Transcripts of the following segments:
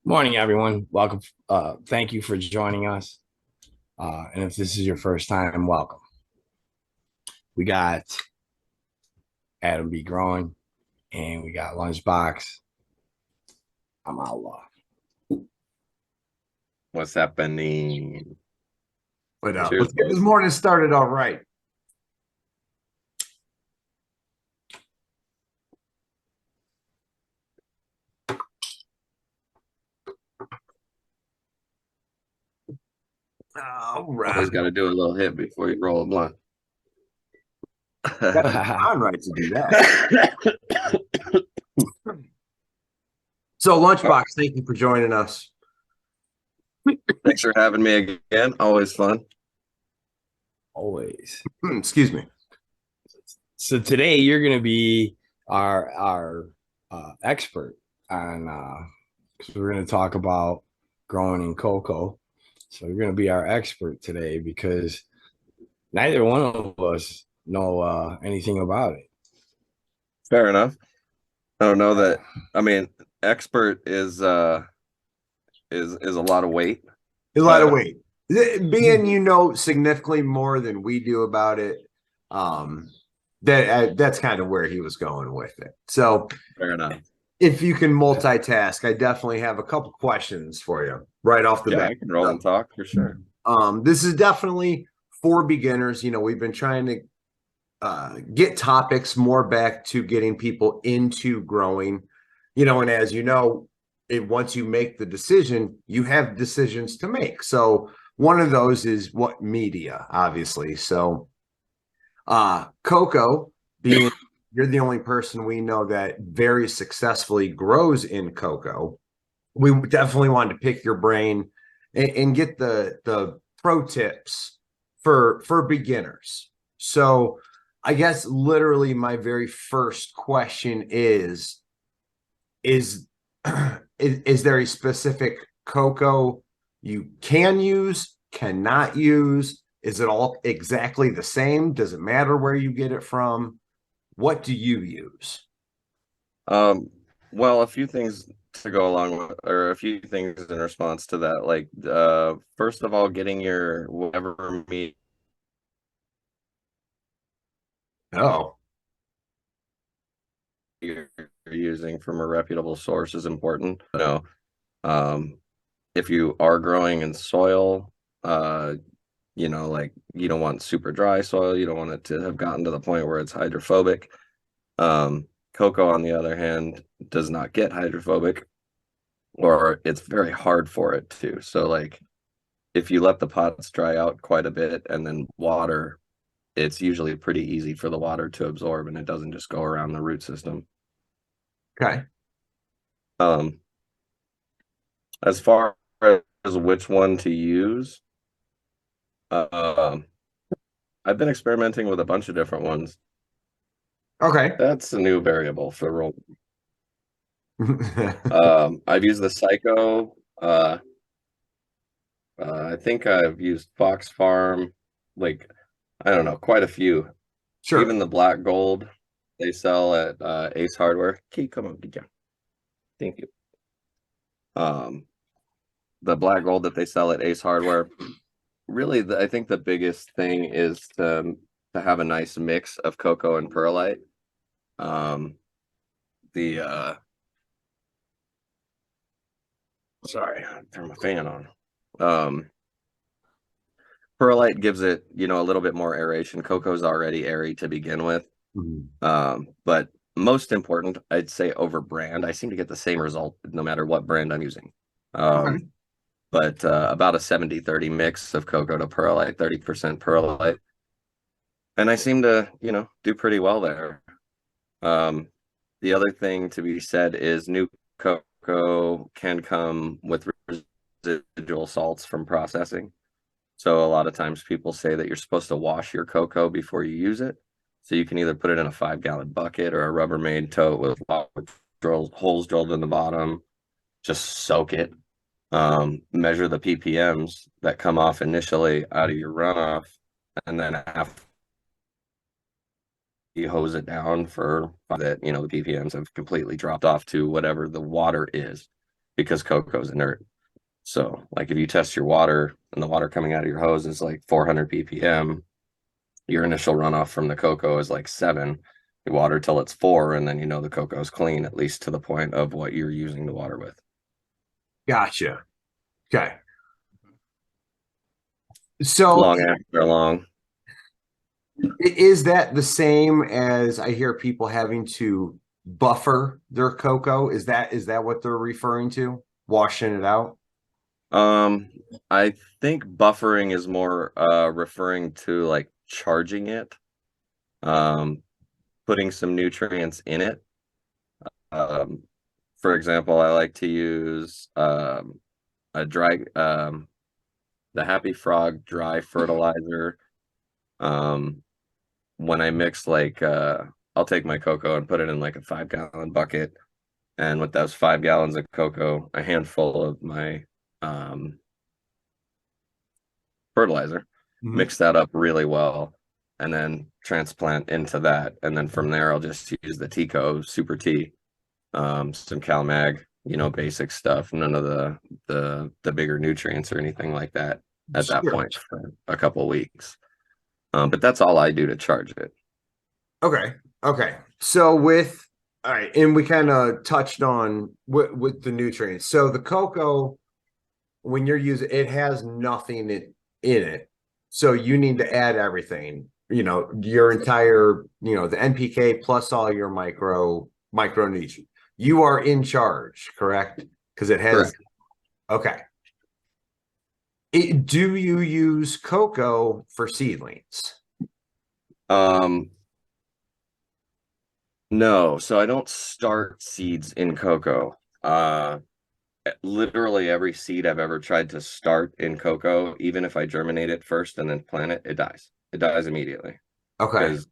Morning, everyone. Welcome. Thank you for joining us. And if this is your first time, welcome. We got Adam B. Growing and we got Lunchbox. I'm Outlaw. What's happening? But Cheers, let's get boys. this morning started all right. All Always right. got to do a little hit before you roll a blunt. I'm right to do that. So, Lunchbox, thank you for joining us. Thanks for having me again. Always fun. Always. Excuse me. So today you're going to be our expert on, because we're going to talk about growing in cocoa. So you're going to be our expert today because neither one of us know anything about it. Fair enough. I don't know that. I mean, expert is a lot of weight. A lot of weight. Being you know significantly more than we do about it, that's kind of where he was going with it. So, Fair enough. if you can multitask, I definitely have a couple questions for you right off the Yeah, bat. I can roll and talk for sure. This is definitely for beginners. You know, we've been trying to get topics more back to getting people into growing, you know, and as you know, once you make the decision, you have decisions to make. So one of those is what media, obviously. So Coco, being you're the only person we know that very successfully grows in cocoa, we definitely wanted to pick your brain and get the pro tips for beginners. So I guess literally my very first question is is there a specific cocoa you can use, cannot use? Is it all exactly the same? Does it matter where you get it from? What do you use? Well, a few things to go along with, or a few things in response to that. Like, first of all, getting your whatever meat Oh, you're using from a reputable source is important. Um, if you are growing in soil, like you don't want super dry soil. You don't want it to have gotten to the point where it's hydrophobic. Cocoa, on the other hand, does not get hydrophobic, or it's very hard for it to. So, like, if you let the pots dry out quite a bit and then water, it's usually pretty easy for the water to absorb and it doesn't just go around the root system. okay. Um, as far as which one to use, um, I've been experimenting with a bunch of different ones. Okay. That's a new variable for roll. I've used the Psycho. I think I've used Fox Farm, like I don't know, quite a few. Sure. Even the black gold they sell at Ace Hardware. Key, come on, yeah. Thank you. The black gold that they sell at Ace Hardware. Really, I think the biggest thing is to have a nice mix of cocoa and perlite. The sorry, I turned my fan on. Perlite gives it, a little bit more aeration. Cocoa's already airy to begin with. But most important, I'd say over brand. I seem to get the same result no matter what brand I'm using. Okay. But about a 70-30 mix of cocoa to perlite, 30% perlite. And I seem to, do pretty well there. The other thing to be said is new cocoa can come with residual salts from processing. So a lot of times people say that you're supposed to wash your cocoa before you use it. So you can either put it in a 5-gallon bucket or a Rubbermaid tote with holes drilled in the bottom. Just soak it. Measure the ppms that come off initially out of your runoff, and then after you hose it down for that, the ppms have completely dropped off to whatever the water is. because cocoa is inert. So like if you test your water and the water coming out of your hose is like 400 ppm, your initial runoff from the cocoa is like 7. You water till it's 4, and then you know the cocoa is clean, at least to the point of what you're using the water with. Gotcha. Okay. So Long after long. is that the same as I hear people having to buffer their cocoa? Is that what they're referring to? Washing it out? I think buffering is more referring to like charging it, putting some nutrients in it. For example, I like to use a dry the Happy Frog dry fertilizer. When I mix like I'll take my cocoa and put it in like a 5-gallon bucket, and with those 5 gallons of cocoa, a handful of my fertilizer, mix that up really well, and then transplant into that. And then from there, I'll just use the Tico Super T, some CalMag, basic stuff, none of the bigger nutrients or anything like that at that point for a couple of weeks. But that's all I do to charge it. Okay. So all right, and we kind of touched on with the nutrients. So the cocoa, when you're using it, has nothing in it. So you need to add everything, your entire, the NPK plus all your micronutrients. You are in charge, correct? Because it has. Correct. Okay. Do you use cocoa for seedlings? No, so I don't start seeds in cocoa. Literally every seed I've ever tried to start in cocoa, even if I germinate it first and then plant it, it dies. It dies immediately. Okay. Because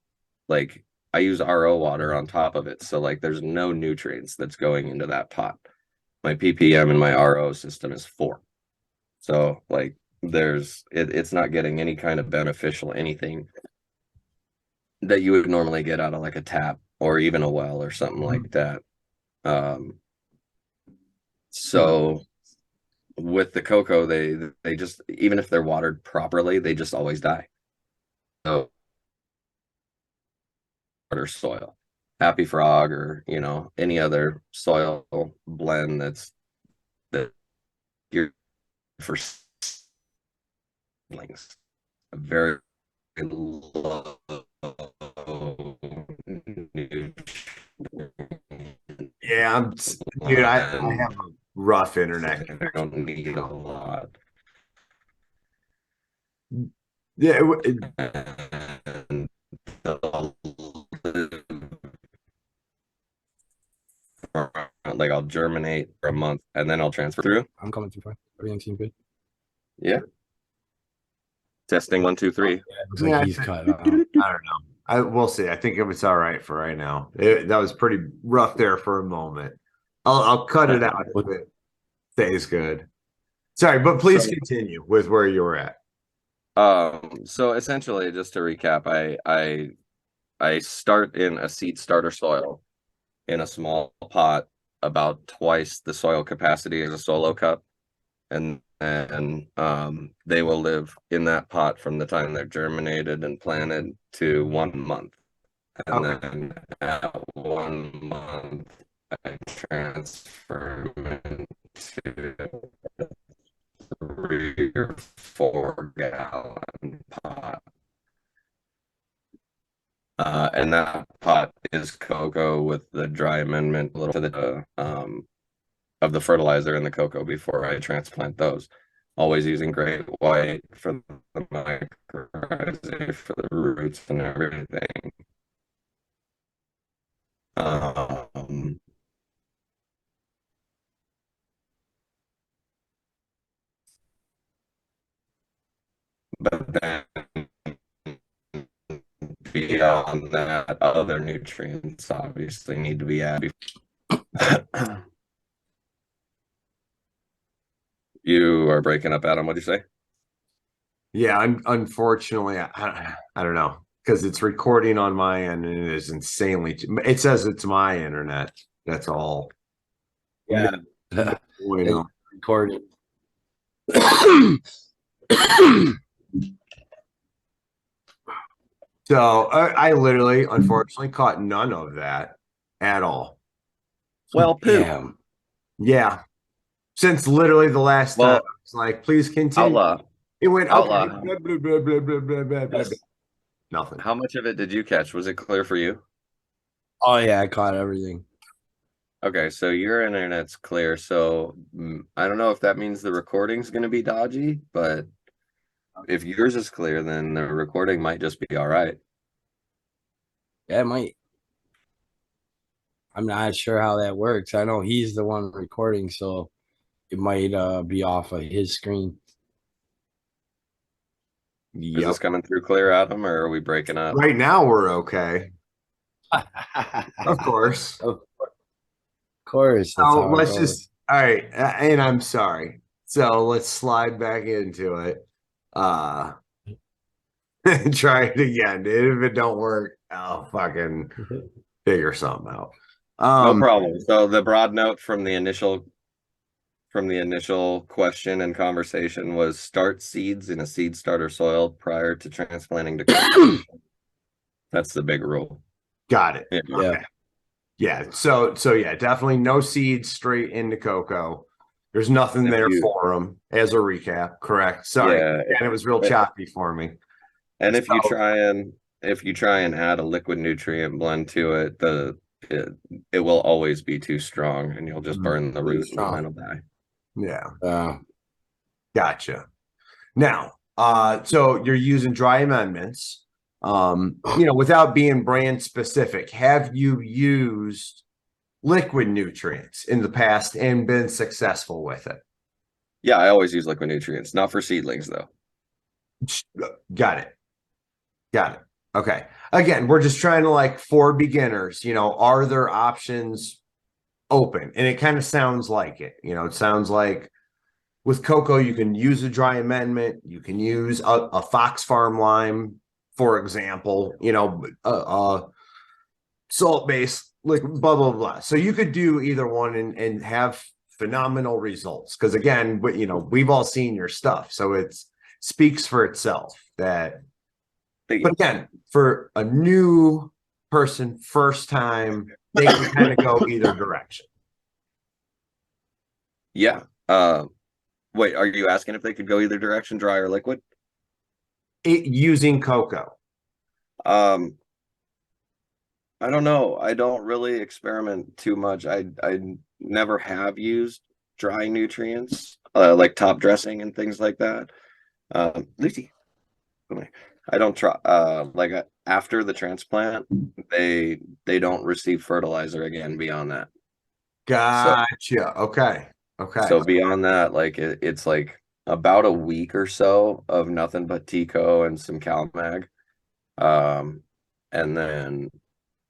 like I use RO water on top of it. So like there's no nutrients that's going into that pot. My ppm in my RO system is 4. So like it's not getting any kind of beneficial anything that you would normally get out of like a tap or even a well or something like that. So with the cocoa, they just, even if they're watered properly, they just always die. So water soil, Happy Frog, or any other soil blend that you're for seedlings. A very low Yeah, dude, I have a rough internet. I don't need a lot. Yeah, And like I'll germinate for a month and then I'll transfer through. I'm coming through fine. Everything seems good. Yeah. Testing 1, 2, 3. Yeah, it looks like he's cut out. I don't know. We'll see. I think it's all right for right now. That was pretty rough there for a moment. I'll cut it out if it stays good. Sorry, but please continue with where you were at. So essentially, just to recap, I start in a seed starter soil in a small pot, about twice the soil capacity as a solo cup, and they will live in that pot from the time they're germinated and planted to 1 month, and then at 1 month I transfer them into a 3 or 4 gallon pot. And that pot is cocoa with the dry amendment, a little to the of the fertilizer in the cocoa before I transplant those. Always using great white for the mycorrhizae, for the roots and everything. But then beyond that, other nutrients obviously need to be added. You are breaking up, Adam. What'd you say? Yeah, unfortunately, I don't know, because it's recording on my end and it is insanely. It says it's my internet. That's all. Yeah. Bueno. Recording. So I literally, unfortunately, caught none of that at all. Well, poop. Damn. Yeah. Since literally the last time, Well, it's like, please continue. Outlaw. It went, okay. Outlaw. Blah, blah, blah, blah, blah, blah, blah, blah. Yes. Nothing. How much of it did you catch? Was it clear for you? Oh yeah, I caught everything. Okay, so your internet's clear. So I don't know if that means the recording's going to be dodgy, but if yours is clear, then the recording might just be all right. Yeah, it might. I'm not sure how that works. I know he's the one recording, so it might be off of his screen. Is Yep. this coming through clear, Adam, or are we breaking up? Right now, we're okay. Of course. Of course. That's So how it let's goes. just, all right. And I'm sorry. So let's slide back into it. Try it again, dude. If it don't work, I'll fucking figure something out. No problem. So the broad note from the initial question and conversation was start seeds in a seed starter soil prior to transplanting to cultivation. That's the big rule. Got it. Yeah. Okay. Yeah. So yeah, definitely no seeds straight into cocoa. There's nothing there for them. As a recap, correct? Sorry, Yeah. and it was real choppy for me. And if you try and add a liquid nutrient blend to it, it will always be too strong, and you'll just burn the root and the plant will die. Yeah. Gotcha. Now, so you're using dry amendments. Without being brand specific, have you used liquid nutrients in the past and been successful with it? Yeah, I always use liquid nutrients, not for seedlings though. Got it. Okay. Again, we're just trying to for beginners, are there options open? And it kind of sounds like it. It sounds like with cocoa, you can use a dry amendment. You can use a Fox Farm lime, for example, salt-based, like blah, blah, blah. So you could do either one and have phenomenal results. Because again, we've all seen your stuff. So it speaks for itself that, but again, for a new person, first time, they can kind of go either direction. Yeah. Wait, are you asking if they could go either direction, dry or liquid? Using cocoa. I don't know. I don't really experiment too much. I never have used dry nutrients, like top dressing and things like that. Lucy, I don't try. After the transplant, they don't receive fertilizer again beyond that. Gotcha. Okay. So beyond that, it's like about a week or so of nothing but Tico and some CalMag. And then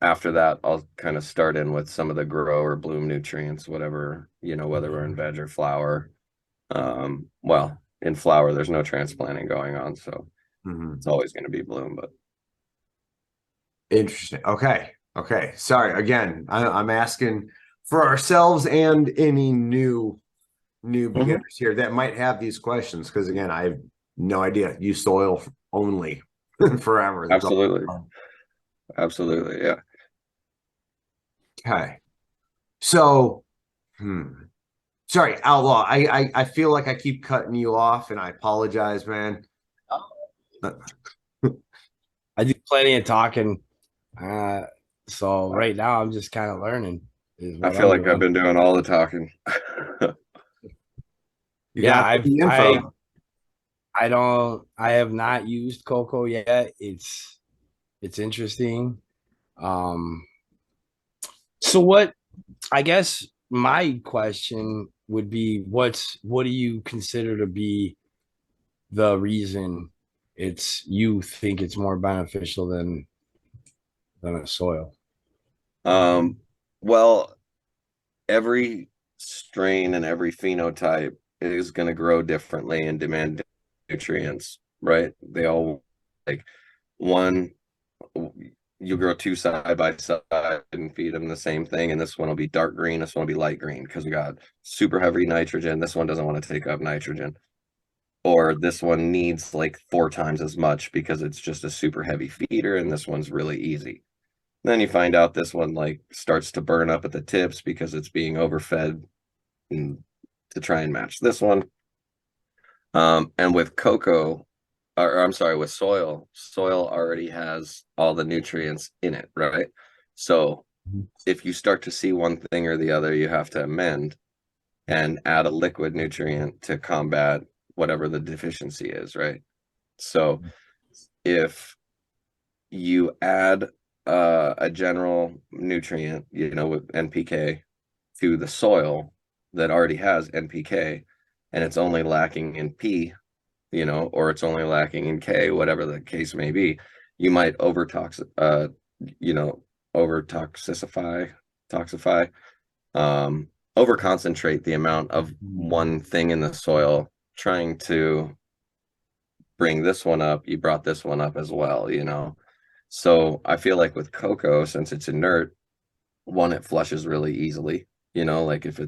after that, I'll kind of start in with some of the grow or bloom nutrients, whatever, whether we're in veg or flower. Well, in flower, there's no transplanting going on, so it's always going to be bloom, but. Interesting. Okay. Sorry. Again, I'm asking for ourselves and any new beginners here that might have these questions. Because again, I have no idea. Use soil only forever. That's Absolutely. Yeah. Okay. So, sorry, Outlaw. I feel like I keep cutting you off, and I apologize, man. I do plenty of talking. So right now I'm just kind of learning. I feel like I've been doing all the talking. I have not used cocoa yet. It's interesting. So what, I guess my question would be, what do you consider to be the reason you think it's more beneficial than a soil? Well, every strain and every phenotype is going to grow differently and demand nutrients, right? They all one, you grow two side by side and feed them the same thing, and this one will be dark green, this one will be light green because we got super heavy nitrogen. This one doesn't want to take up nitrogen, or this one needs like 4 times as much because it's just a super heavy feeder, and this one's really easy. Then you find out this one like starts to burn up at the tips because it's being overfed to try and match this one. And with cocoa, or I'm sorry, with soil already has all the nutrients in it, right? So if you start to see one thing or the other, you have to amend and add a liquid nutrient to combat whatever the deficiency is, right? So if you add a general nutrient, with NPK to the soil that already has NPK, and it's only lacking in P, or it's only lacking in K, whatever the case may be, you might toxify, over concentrate the amount of one thing in the soil, trying to bring this one up. You brought this one up as well, So I feel like with cocoa, since it's inert, one, it flushes really easily. Like if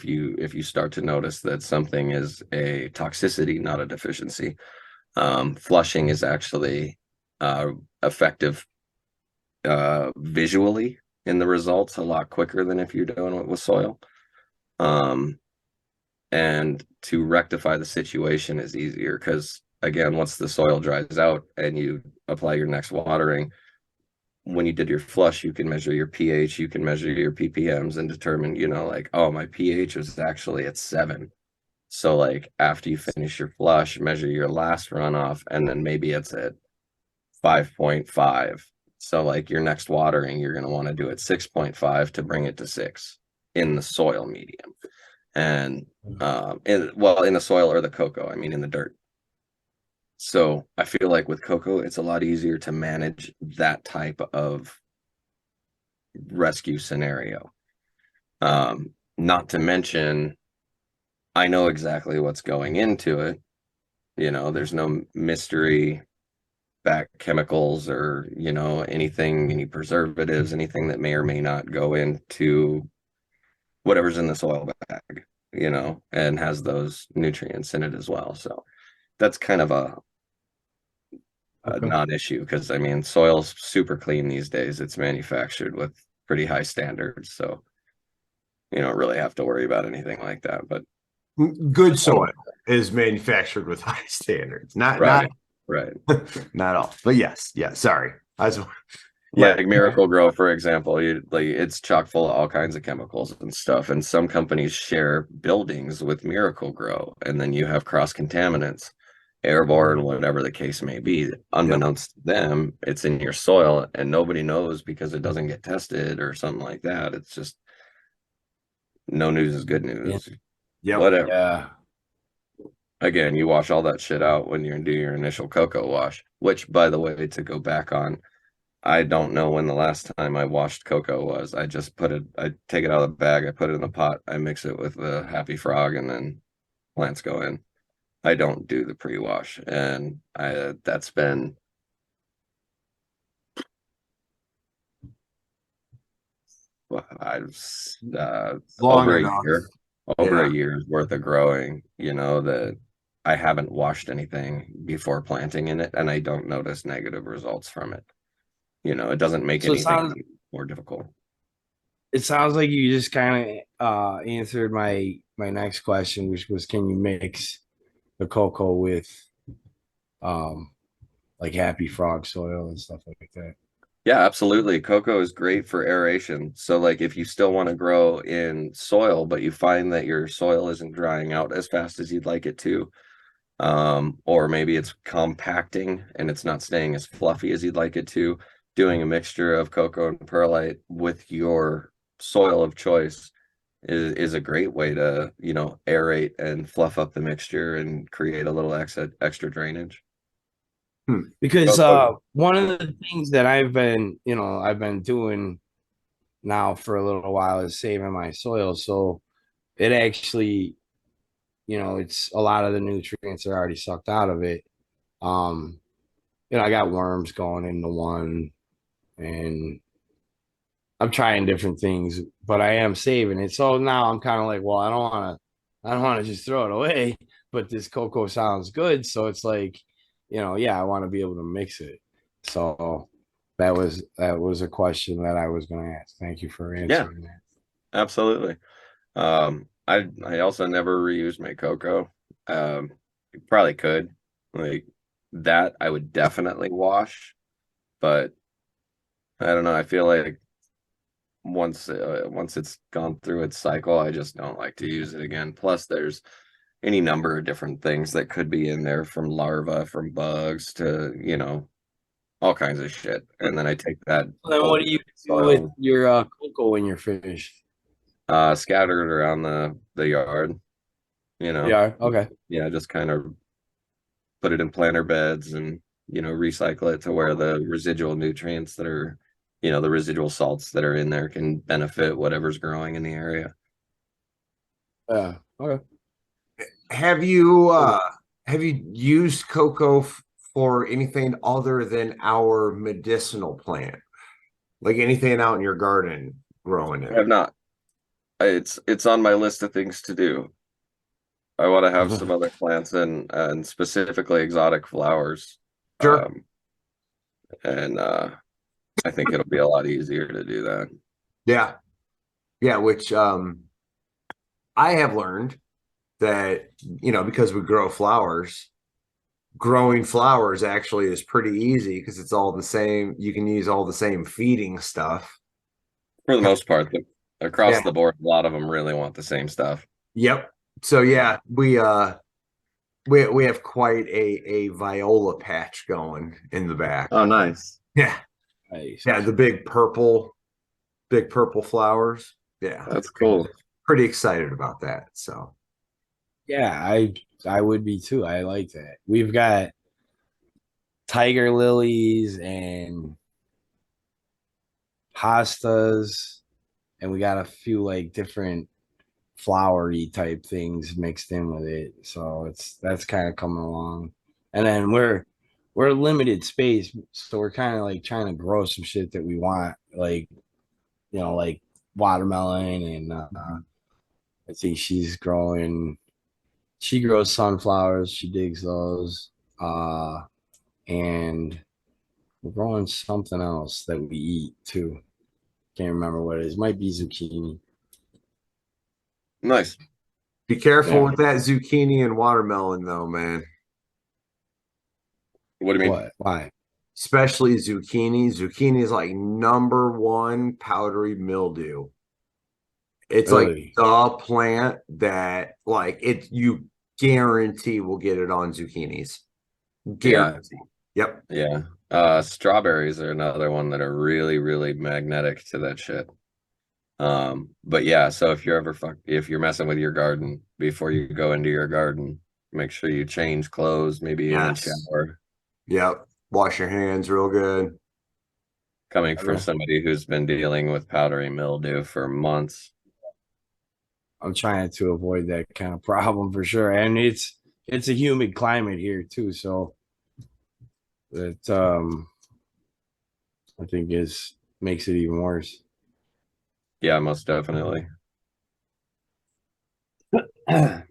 you start to notice that something is a toxicity, not a deficiency, flushing is actually effective visually in the results a lot quicker than if you're doing it with soil. And to rectify the situation is easier because, again, once the soil dries out and you apply your next watering, when you did your flush, you can measure your pH, you can measure your ppms and determine, like, oh, my pH is actually at 7. So like after you finish your flush, measure your last runoff, and then maybe it's at 5.5. So like your next watering, you're going to want to do it 6.5 to bring it to 6 in the soil medium. And in the soil or the cocoa, I mean in the dirt. So I feel like with cocoa, it's a lot easier to manage that type of rescue scenario. Not to mention, I know exactly what's going into it. There's no mystery back chemicals or, anything, any preservatives, anything that may or may not go into whatever's in the soil bag, and has those nutrients in it as well. So that's kind of a non-issue because I mean soil's super clean these days. It's manufactured with pretty high standards, so you don't really have to worry about anything like that. But good soil is manufactured with high standards, not right not all, but yes, sorry. Like Miracle-Gro, for example, it's chock full of all kinds of chemicals and stuff, and some companies share buildings with Miracle-Gro, and then you have cross contaminants, airborne, whatever the case may be. Unbeknownst to them, it's in your soil, and nobody knows because it doesn't get tested or something like that. It's just no news is good news. Yeah. Whatever. Yeah. Again, you wash all that shit out when you do your initial cocoa wash, which, by the way, to go back on, I don't know when the last time I washed cocoa was. I just I take it out of the bag, I put it in the pot, I mix it with the Happy Frog, and then plants go in. I don't do the pre-wash, and that's been over a year's worth of growing, that I haven't washed anything before planting in it, and I don't notice negative results from it. It doesn't make anything more difficult. It sounds like you just kind of answered my next question, which was, can you mix the cocoa with like Happy Frog soil and stuff like that? Yeah, absolutely. Cocoa is great for aeration. So like if you still want to grow in soil, but you find that your soil isn't drying out as fast as you'd like it to, or maybe it's compacting and it's not staying as fluffy as you'd like it to, doing a mixture of cocoa and perlite with your soil of choice is a great way to, aerate and fluff up the mixture and create a little extra drainage. Because one of the things that I've been doing now for a little while is saving my soil. So it actually, it's a lot of the nutrients are already sucked out of it. I got worms going into one. and I'm trying different things, but I am saving it. So now I'm kind of like, well, I don't want to just throw it away, but this cocoa sounds good. So it's like, yeah, I want to be able to mix it. So that was a question that I was going to ask. Thank you for Yeah, answering that. absolutely. I also never reused my cocoa. You probably could. Like that I would definitely wash, but I don't know. I feel like once it's gone through its cycle, I just don't like to use it again. Plus, there's any number of different things that could be in there, from larvae, from bugs to, all kinds of shit. And then I take that Then what old do you do with soil, your cocoa and your fish? scattered around the yard, Yeah. Okay. yeah, just kind of put it in planter beds and, recycle it to where the residual nutrients that are, the residual salts that are in there can benefit whatever's growing in the area. Yeah. Okay. Have you used cocoa for anything other than our medicinal plant? Like anything out in your garden growing I have it? not. It's on my list of things to do. I want to have some other plants and specifically exotic flowers. Sure. Um, and I think it'll be a lot easier to do that. Yeah. Yeah, which I have learned that, because we grow flowers, growing flowers actually is pretty easy because it's all the same. You can use all the same feeding stuff. For the most part, across Yeah. the board, a lot of them really want the same stuff. Yep. So yeah, we have quite a viola patch going in the back. Oh, nice. Yeah. Nice. Yeah, the big purple flowers. Yeah. That's cool. Pretty excited about that. So Yeah, I would be too. I like that. We've got tiger lilies and hostas, and we got a few like different flowery type things mixed in with it. So that's kind of coming along. And then we're limited space, so we're kind of like trying to grow some shit that we want, like like watermelon and I think she grows sunflowers, she digs those. And we're growing something else that we eat too. Can't remember what it is. Might be zucchini. Nice. be careful Yeah. with that zucchini and watermelon though, man. What do you mean? What? Why? Especially zucchini. Zucchini is like number one powdery mildew. It's like Really? the plant that like it you guarantee will get it on zucchinis. Yeah, Guarantee. Yep. yeah. Strawberries are another one that are really, really magnetic to that shit. But yeah, so if you're messing with your garden before you go into your garden, make sure you change clothes, maybe even Yes. shower. Yep. Wash your hands real good. Coming from somebody who's been dealing with powdery mildew for months. I'm trying to avoid that kind of problem for sure. And it's a humid climate here too, so that I think is makes it even worse. Yeah, most definitely. And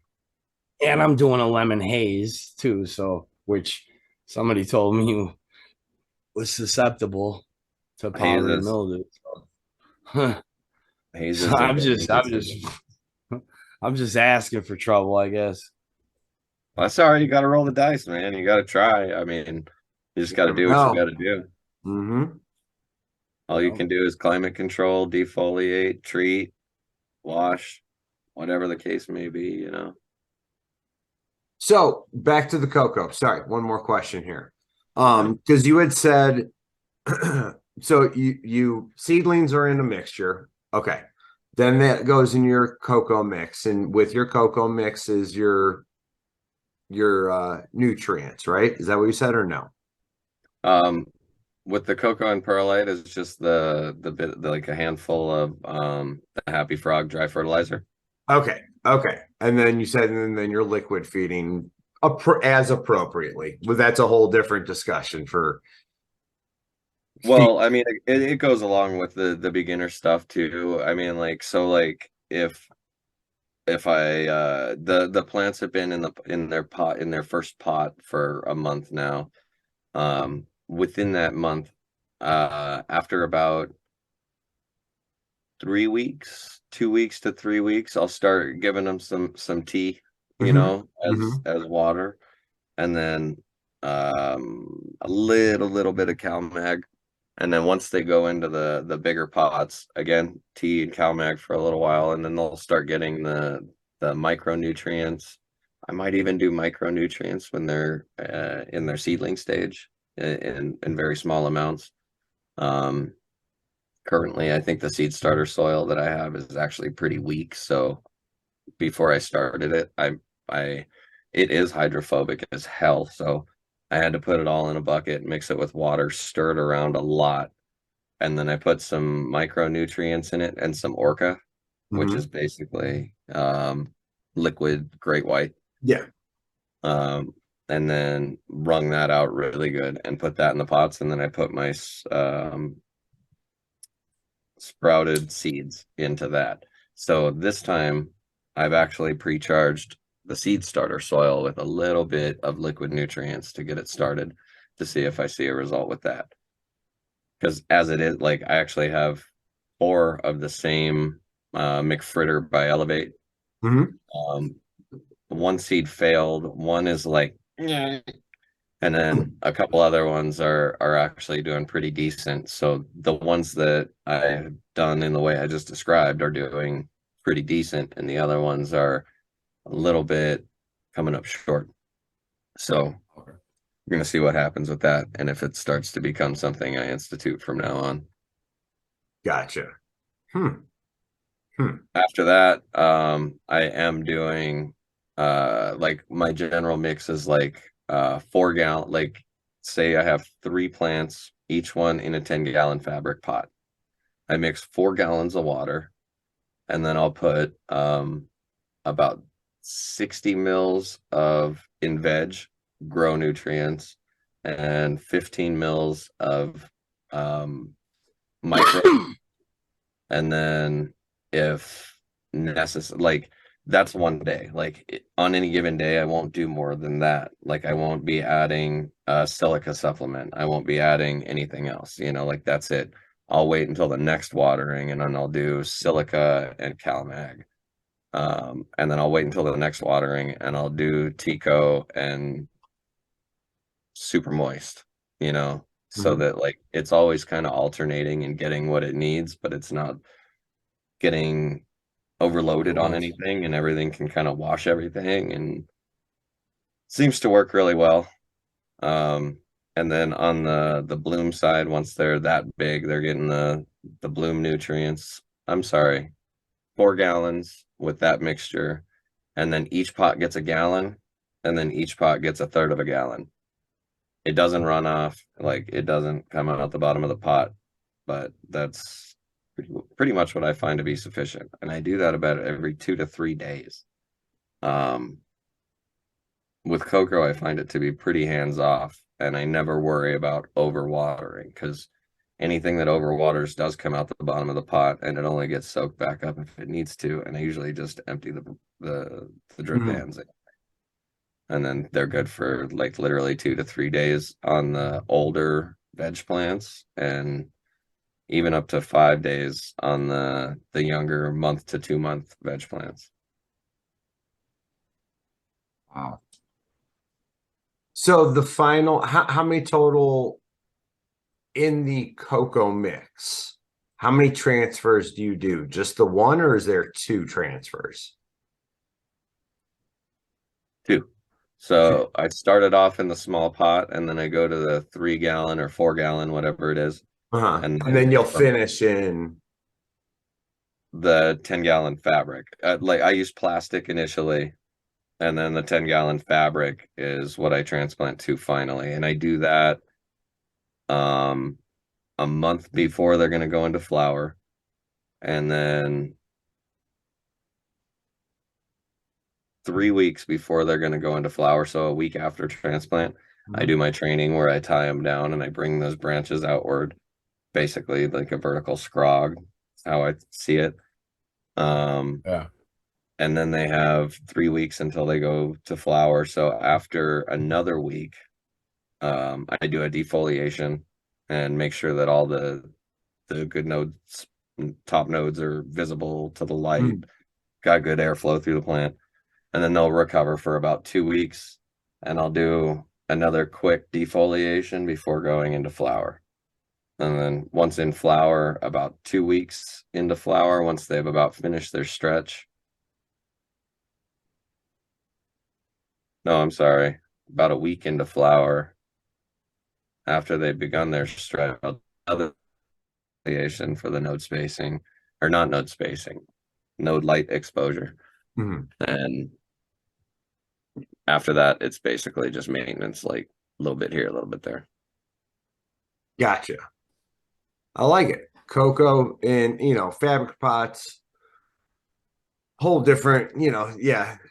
I'm doing a lemon haze too, so which somebody told me was susceptible to powdery Hazes. mildew. So, so Hazes are dangerous. I'm just asking for trouble, I guess. Well, that's all right. You got to roll the dice, man. You got to try. I mean, you just got to do what you got to do. Mm-hmm. All you can do is climate control, defoliate, treat, wash, whatever the case may be, So back to the cocoa. Sorry, one more question here. Because you had said so you seedlings are in a mixture. Okay. Then that goes in your cocoa mix, and with your cocoa mix is your nutrients, right? Is that what you said or no? With the cocoa and perlite is just like a handful of the Happy Frog dry fertilizer. Okay. Okay. And then you said, and then you're liquid feeding as appropriately. Well, that's a whole different discussion for Well, I mean, it goes along with the beginner stuff too. I mean, like, so like if I the plants have been in their pot in their first pot for a month now. Within that month, after about 3 weeks, 2 weeks to 3 weeks, I'll start giving them some tea, Hmm. as water, and then a little bit of CalMag, and then once they go into the bigger pots, again, tea and CalMag for a little while, and then they'll start getting the micronutrients. I might even do micronutrients when they're in their seedling stage in very small amounts. Um, Currently, I think the seed starter soil that I have is actually pretty weak. So before I started it, I it is hydrophobic as hell. So I had to put it all in a bucket, mix it with water, stir it around a lot, and then I put some micronutrients in it and some Orca, which Hmm. is basically liquid great white. Yeah. Um, and then wrung that out really good and put that in the pots. And then I put my sprouted seeds into that. So this time I've actually pre-charged the seed starter soil with a little bit of liquid nutrients to get it started to see if I see a result with that. Because as it is, like I actually have four of the same McFritter by Elevate. Hmm. Um, one seed failed. One is like, and then a couple other ones are actually doing pretty decent. So the ones that I've done in the way I just described are doing pretty decent, and the other ones are a little bit coming up short. So we're gonna see what happens with that, and if it starts to become something I institute from now on. Gotcha. Hmm. Hmm. After that, I am doing like my general mix is like 4 gallon, like say I have three plants, each one in a 10-gallon fabric pot. I mix 4 gallons of water, and then I'll put about 60 mils of in veg grow nutrients and 15 mils of micro. And then if necessary, like that's one day. Like on any given day, I won't do more than that. Like I won't be adding a silica supplement. I won't be adding anything else. Like that's it. I'll wait until the next watering, and then I'll do silica and CalMag. And then I'll wait until the next watering, and I'll do Tico and super moist. So Hmm. that like it's always kind of alternating and getting what it needs, but it's not getting overloaded on anything, and everything can kind of wash everything, and seems to work really well. Um, and then on the bloom side, once they're that big, they're getting the bloom nutrients. I'm sorry, 4 gallons with that mixture, and then each pot gets a gallon, and then each pot gets a third of a gallon. It doesn't run off, like it doesn't come out the bottom of the pot, but that's pretty much what I find to be sufficient. And I do that about every 2 to 3 days. Um, with Coco, I find it to be pretty hands off, and I never worry about overwatering because anything that overwaters does come out the bottom of the pot, and it only gets soaked back up if it needs to. And I usually just empty the drip Hmm. pans, and then they're good for like literally 2 to 3 days on the older veg plants, and even up to 5 days on the younger month to 2 month veg plants. Wow. So the final, how many total in the cocoa mix? How many transfers do you do? Just the one, or is there two transfers? Two. So I started off in the small pot, and then I go to the 3 gallon or 4 gallon, whatever it is, Uh-huh. and And then then you'll from finish in. the 10-gallon fabric. Like I use plastic initially, and then the 10-gallon fabric is what I transplant to finally. And I do that um a month before they're going to go into flower, and then 3 weeks before they're going to go into flower. So a week after transplant, I do my training where I tie them down and I bring those branches outward. basically like a vertical scrog, how I see it. Yeah. And then they have 3 weeks until they go to flower. So after another week, I do a defoliation and make sure that all the good nodes, top nodes, are visible to the light, got good airflow through the plant. And then they'll recover for about 2 weeks. And I'll do another quick defoliation before going into flower. And then once in flower, about 2 weeks into flower, once they've about finished their stretch. No, I'm sorry, about a week into flower, after they've begun their stretch, other defoliation for the node spacing, or not node spacing, node light exposure. And after that, it's basically just maintenance, like a little bit here, a little bit there. Gotcha. I like it. Coco and, fabric pots, whole different,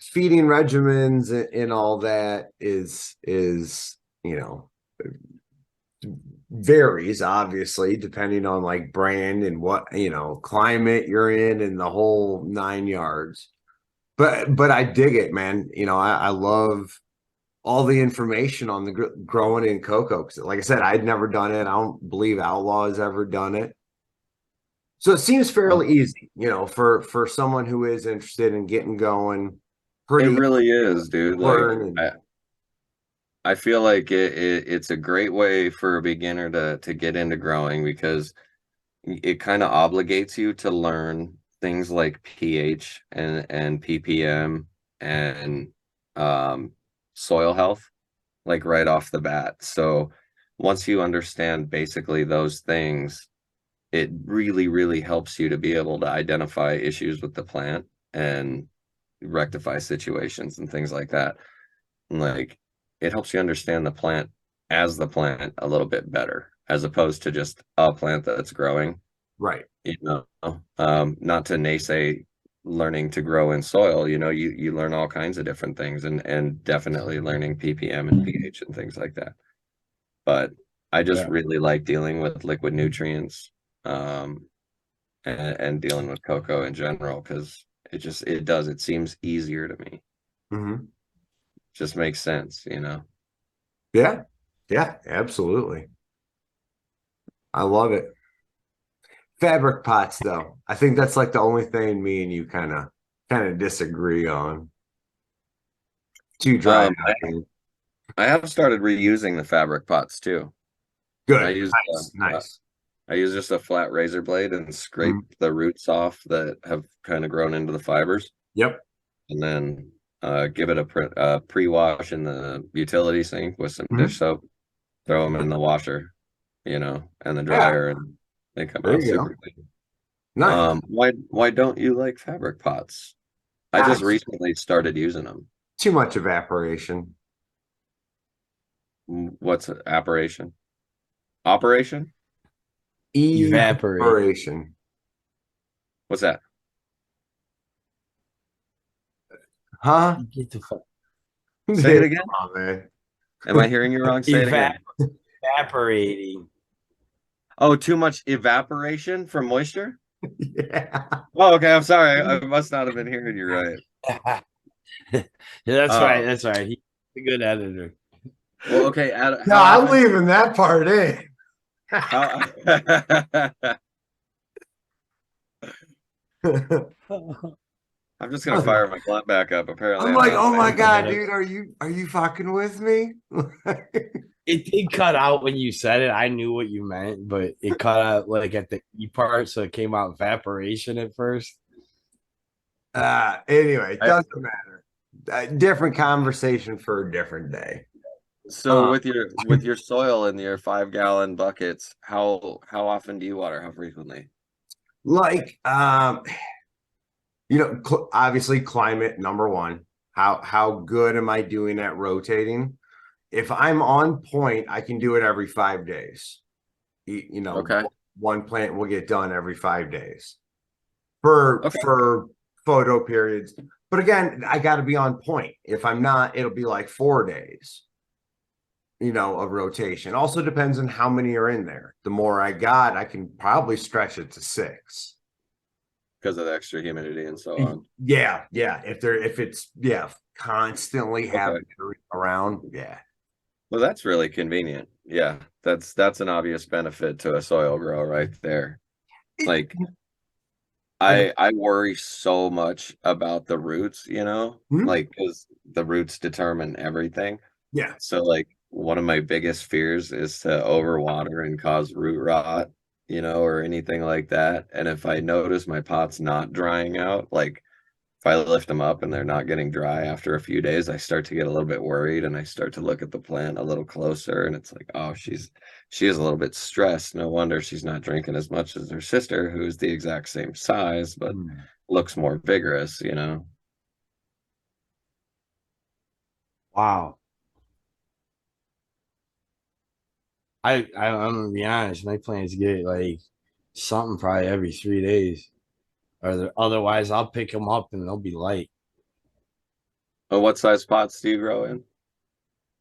feeding regimens and all that is, varies obviously depending on like brand and what, climate you're in and the whole 9 yards. But I dig it, man. I love all the information on the growing in cocoa. Because like I said, I'd never done it. I don't believe Outlaw has ever done it. So it seems fairly easy, for someone who is interested in getting going. It really is, dude. Like I feel like it's a great way for a beginner to get into growing, because it kind of obligates you to learn things like pH and ppm and soil health, like right off the bat. So once you understand basically those things, it really, really helps you to be able to identify issues with the plant and rectify situations and things like that. Like, it helps you understand the plant as the plant a little bit better, as opposed to just a plant that's growing. Right. Not to naysay learning to grow in soil, you learn all kinds of different things, and definitely learning ppm and pH and things like that. But I just really like dealing with liquid nutrients, and dealing with cocoa in general, because it seems easier to me. Just makes sense. Yeah, absolutely. I love it. Fabric pots, though, I think that's like the only thing me and you kind of disagree on. Too dry. I have started reusing the fabric pots too. Good. I use nice. I use just a flat razor blade and scrape the roots off that have kind of grown into the fibers. Yep. And then give it a pre-wash in the utility sink with some dish soap. Throw them in the washer, and the dryer, and they come out super clean. Nice. Why don't you like fabric pots? I just recently started using them. Too much evaporation. What's evaporation? Operation? Evaporation. What's that? Huh? Get the fuck. Say it again. Oh, man. Am I hearing you wrong? Say it again. Evaporating. Oh, too much evaporation from moisture? Yeah. Oh, okay. I'm sorry. I must not have been hearing you right. Yeah, that's right. That's right. He's a good editor. Well, okay. No, I'm leaving that part in. I'm just gonna fire my blunt back up. Apparently, I'm like, oh my god, dude, are you fucking with me? It did cut out when you said it. I knew what you meant, but it cut out like at the E part, so it came out evaporation at first. Anyway, it doesn't matter. Different conversation for a different day. So with your soil in your 5-gallon buckets, how often do you water? How frequently? Like, obviously climate number one. How good am I doing at rotating? If I'm on point, I can do it every 5 days. Okay. One plant will get done every 5 days for photo periods. But again, I got to be on point. If I'm not, it'll be like 4 days. of rotation. Also depends on how many are in there. The more I got, I can probably stretch it to 6. because of the extra humidity and so on. Yeah. If it's constantly having it around. Yeah. Well, that's really convenient. Yeah, that's an obvious benefit to a soil grow right there. Like I worry so much about the roots, like because the roots determine everything. Yeah. So like one of my biggest fears is to overwater and cause root rot, or anything like that. And if I notice my pot's not drying out, like if I lift them up and they're not getting dry after a few days, I start to get a little bit worried and I start to look at the plant a little closer and it's like, oh, she is a little bit stressed. No wonder she's not drinking as much as her sister, who's the exact same size, but looks more vigorous. Wow. I'm gonna be honest. My plans get like something probably every 3 days, otherwise I'll pick them up and they'll be light. Oh, what size pots do you grow in?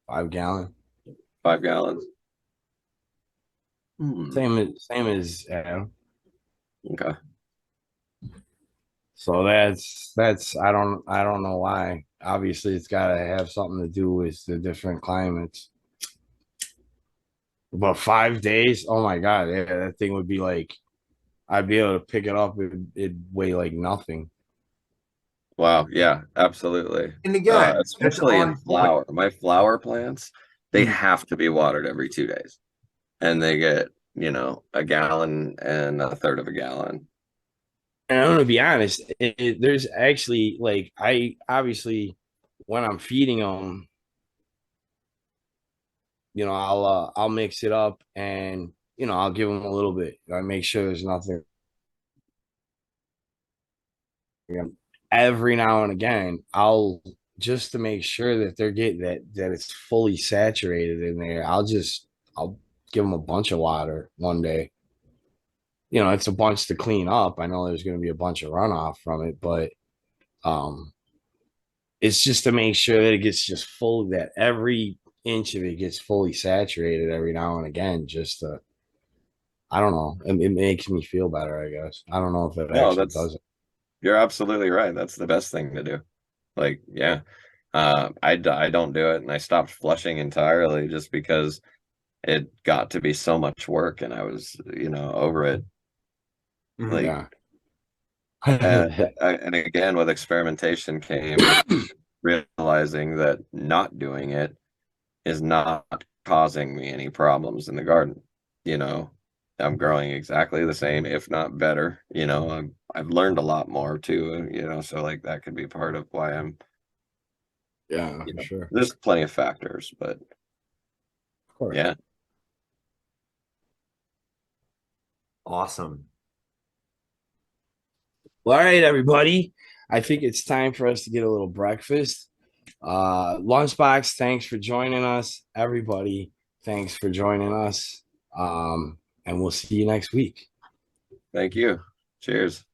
5 gallon. 5 gallons. Same as Adam. Okay. So that's I don't know why. Obviously, it's got to have something to do with the different climates. But 5 days, oh my god, yeah, that thing would be like I'd be able to pick it up. It'd weigh like nothing. Wow. Yeah, absolutely. And again, that's Especially in on point. flower. My flower plants, they have to be watered every 2 days. And they get, a gallon and a third of a gallon. And I'm gonna be honest, there's actually like I obviously when I'm feeding them, I'll mix it up and I'll give them a little bit. I make sure there's nothing. Every now and again, I'll just to make sure that they're getting that it's fully saturated in there. I'll give them a bunch of water one day. It's a bunch to clean up. I know there's going to be a bunch of runoff from it, but um, it's just to make sure that it gets just full, that every inch of it gets fully saturated every now and again. I don't know. It makes me feel better, I guess. I don't know if it No, actually does it. you're absolutely right. That's the best thing to do. Like, yeah. I don't do it and I stopped flushing entirely just because it got to be so much work and I was, over it. Like, Yeah. and again, with experimentation came realizing that not doing it is not causing me any problems in the garden. You know, I'm growing exactly the same, if not better. I've learned a lot more too, so like that could be part of why I'm, Yeah, for sure. there's plenty of factors, but Of course. yeah. Awesome. Well, all right, everybody. I think it's time for us to get a little breakfast. Lunchbox, thanks for joining us. Everybody, thanks for joining us. And we'll see you next week. Thank you. Cheers.